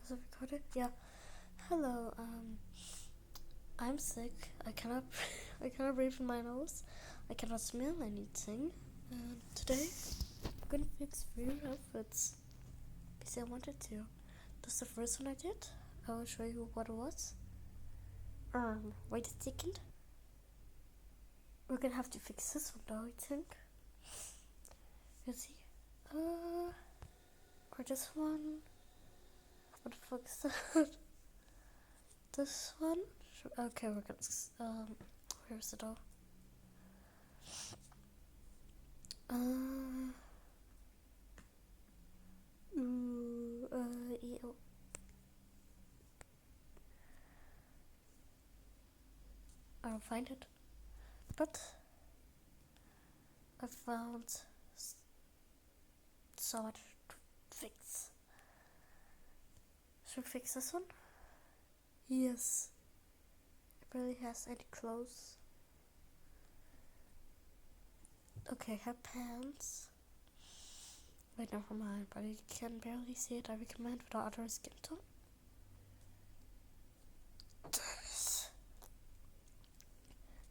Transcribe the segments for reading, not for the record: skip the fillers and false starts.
Is it recorded? Yeah. Hello. I'm sick. I cannot. I cannot breathe in my nose. I cannot smell anything. And today, I'm gonna fix 3 outfits because I wanted to. That's the first one I did. I will show you what it was. Wait a second. We're gonna have to fix this one though, I think. You see? Or this one. What the fuck is that? This one? Okay, we're gonna, where's it all? EO. I don't find it. But I found so much to fix. Should we fix this one? Yes. It barely has any clothes. Okay, her pants. Wait, never mind, but you can barely see it. I recommend with the other skin tone.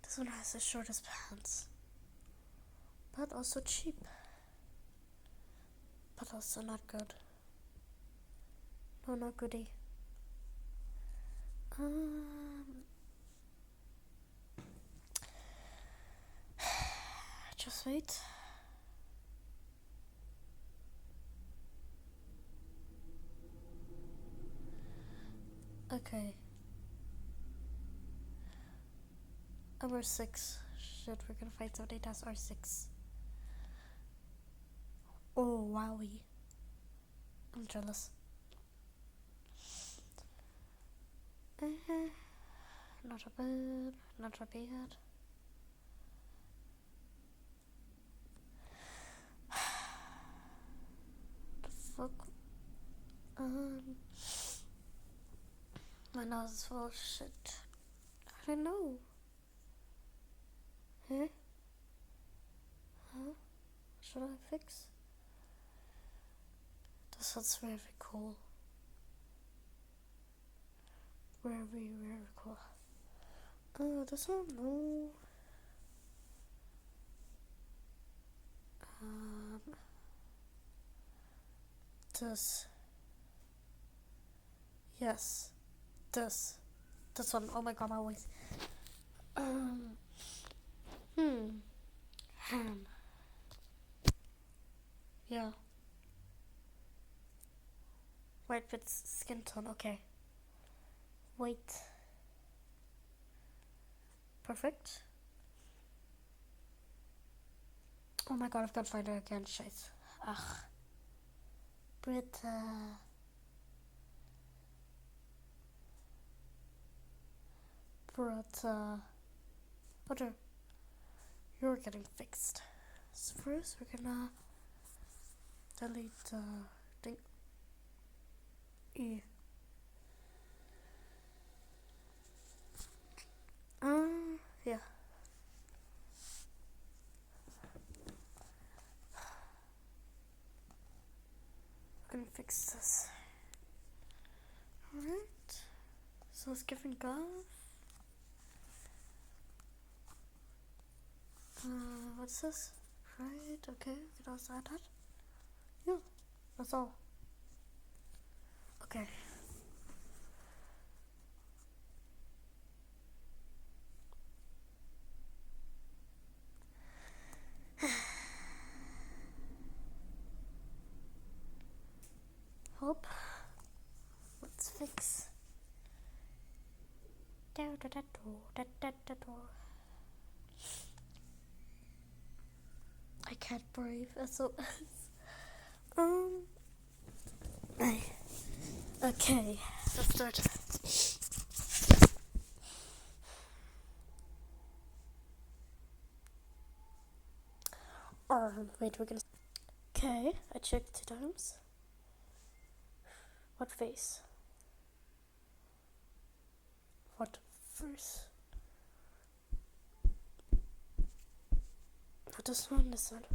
This one has the shortest pants. But also cheap. But also not good. No, not goodie. Just wait. Okay. Number 6. Shit, we're gonna find somebody that's R6. Oh, wowie. I'm jealous. Not a bad, not a bad. The fuck? My nose is full of shit. I don't know. Huh? Should I fix? This one's very cool. Very cool. Oh, this one? No. This. Yes. This. This one. Oh my god, my voice. Ham. Yeah. White with skin tone. Okay. Wait. Perfect. Oh my god, I've got to find her again. Scheiße. Ach. Britta. Butter. You're getting fixed. So first we're gonna delete the thing. Yeah. We're gonna fix this. Alright. So it's giving off. What's this? Right, okay, we can also add that. Yeah, that's all. Okay. Hope. Let's fix. I can't breathe. So, okay, let's start. Wait, we're gonna. Okay, I checked 2 times. What face? What face? What this one? This one.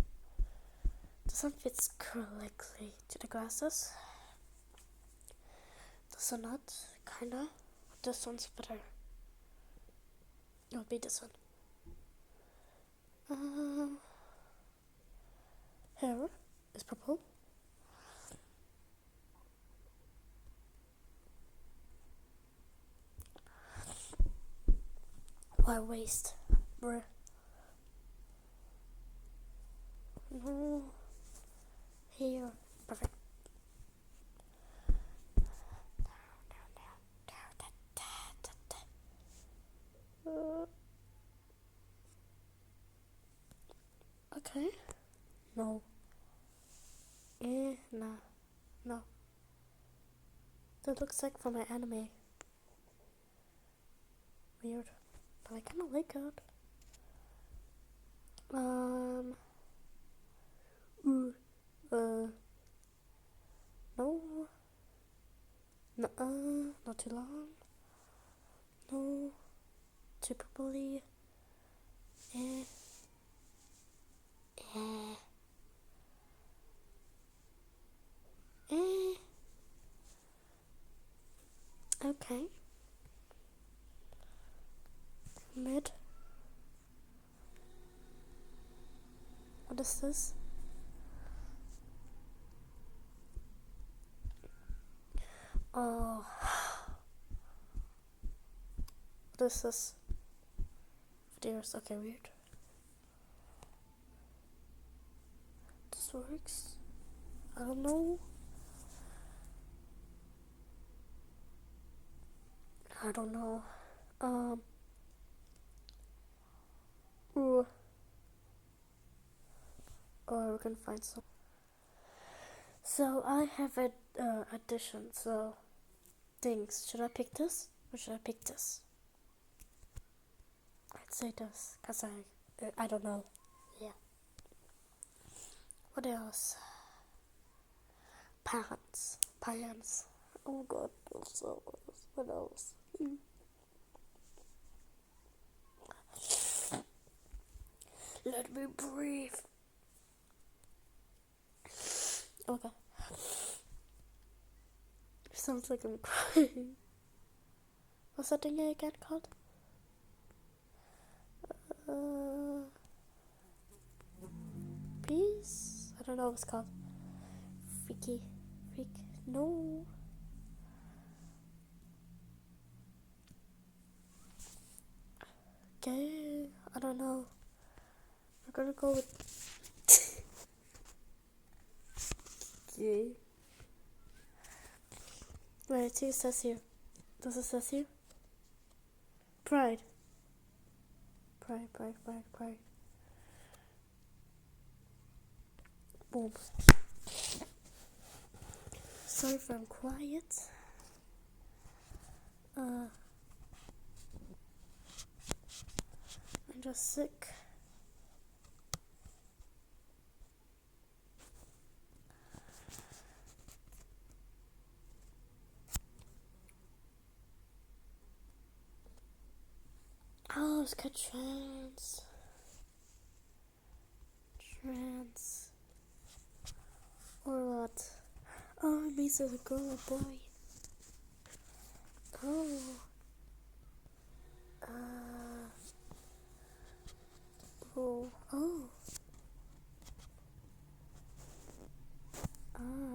This one fits correctly to the glasses. This one not, kinda. This one's better. It would be this one. Hair is purple. White waist. Bruh. No. Here. Perfect. Okay. No. Nah. No. That looks like from my anime. Weird. But I kinda like it. No. Nuh-uh. Not too long. No. Too purpley. Eh. Eh. Eh. Okay. Mid. What is this? Oh. What is this? Videos. Okay, weird. This works. I don't know. I don't know. Ooh. Or we can find some. So I have a addition. So things. Should I pick this or should I pick this? I'd say this, cause I don't know. Yeah. What else? Pants. Oh god. So what else? Let me breathe. Okay. Sounds like I'm crying. What's that thing again called? Peace? I don't know what it's called. Freak. No. Okay. I don't know. We're gonna go with. Okay. Wait, see, it says here. Does it says here? Pride. Boom. Sorry if I'm quiet. I'm just sick. Oh, it's got trans. Or what? Oh, it means there's a girl or boy. Oh. Oh.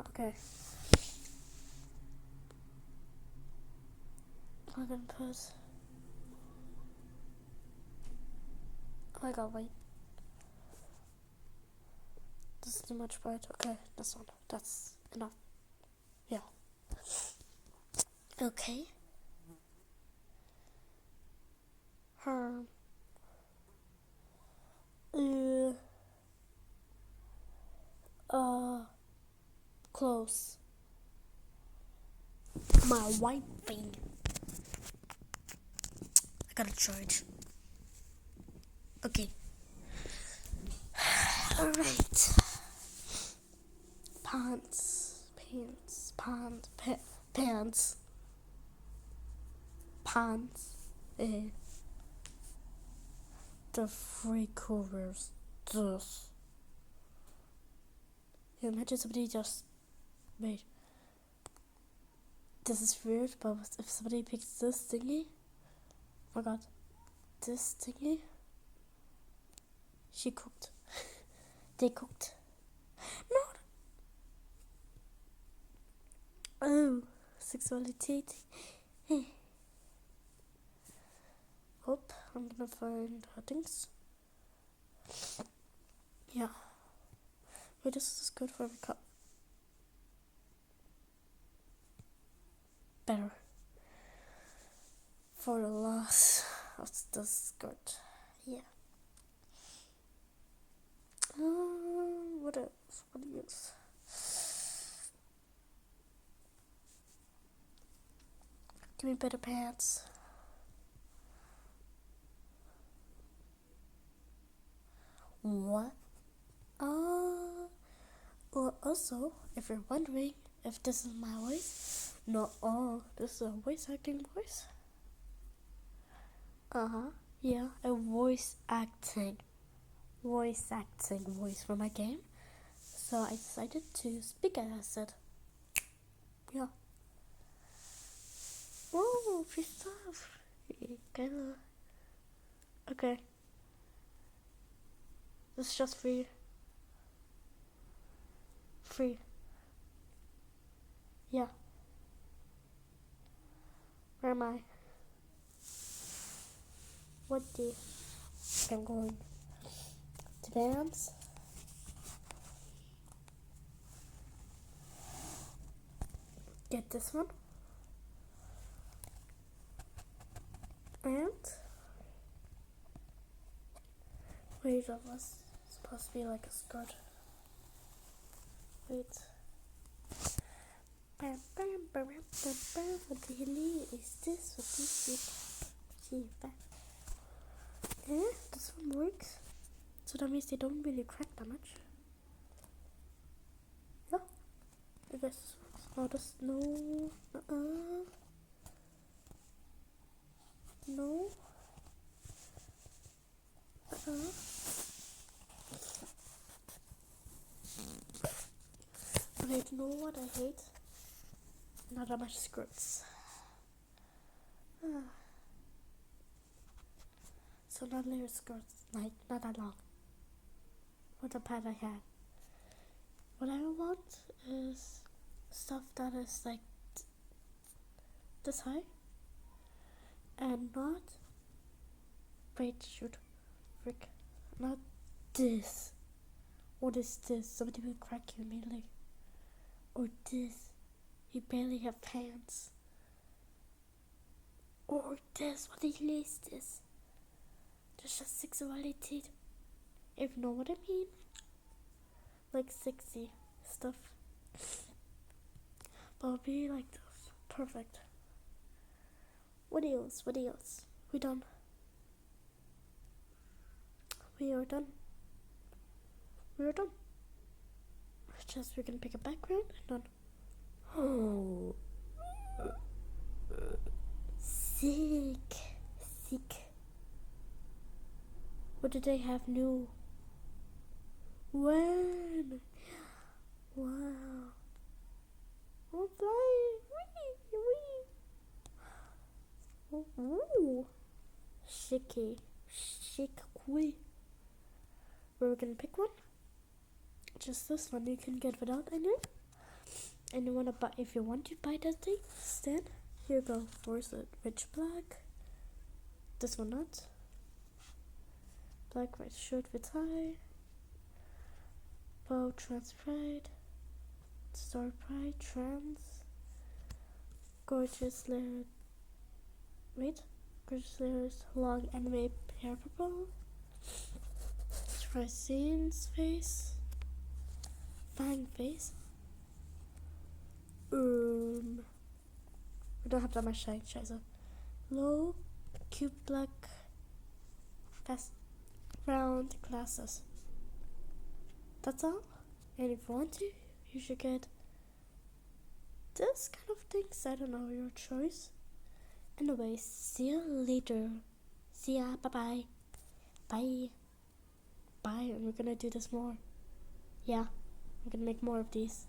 Okay. I'm gonna pause. Oh my god, wait. This is too much bright. Okay, that's not. That's enough. Yeah. Okay. Her. Close. My white thing. I gotta charge. Okay. Alright. Pants. The free covers. This. You imagine somebody just made This is weird, but if somebody picks this thingy, oh my god, this thingy, she cooked. They cooked. No. Oh, sexuality. Hope I'm gonna find things. Yeah. Wait, this is good for a cup. Better. For the loss of the skirt. Yeah. What else? What else? Give me better pants. What? Well, also, if you're wondering if this is my voice, no, this is a voice acting voice. Yeah, a voice acting voice for my game. So I decided to speak as it. Yeah. Oh, free stuff. Kinda. Okay. This is just free. Free. Yeah. Where am I? What the? I'm going to dance. Get this one. And wait, that was supposed to be like a skirt. Wait. What the hell is this? What is it? Yeah, this one works. So that means they don't really crack that much. Yeah, I guess this works. Oh, this no. No. Okay, you know what I hate? Not that much skirts. So not layer skirts, like not that long. What the pad I had. What I want is stuff that is like this high and not shoot, frick, not this. What is this? Somebody will crack you immediately. Or this, you barely have pants. Or this, what the hell is this? There's just sexuality, if you know what I mean. Like sexy stuff. But it'll be like this. Perfect. What else? What else? We done. We are done. We are done. Just we can pick a background and done. Oh. Sick. What do they have new? When? Wow. I'm flying. Wee. Ooh. Chic. Cool. We're gonna pick one. Just this one you can get without any. And you wanna buy, if you want to buy that thing, then here you go. Where's it? Rich black. This one not. Black white shirt with tie. Bow trans pride. Star pride trans. Gorgeous layered. Wait. Gorgeous layers. Long anime hair purple. Francine's face. Fang face. We don't have that much shine, scheiße. Low, cute black, fast, round glasses. That's all. And if you want to, you should get this kind of things. I don't know, your choice. Anyways, see you later. See ya. Bye. Bye. And we're gonna do this more. Yeah, I'm gonna make more of these.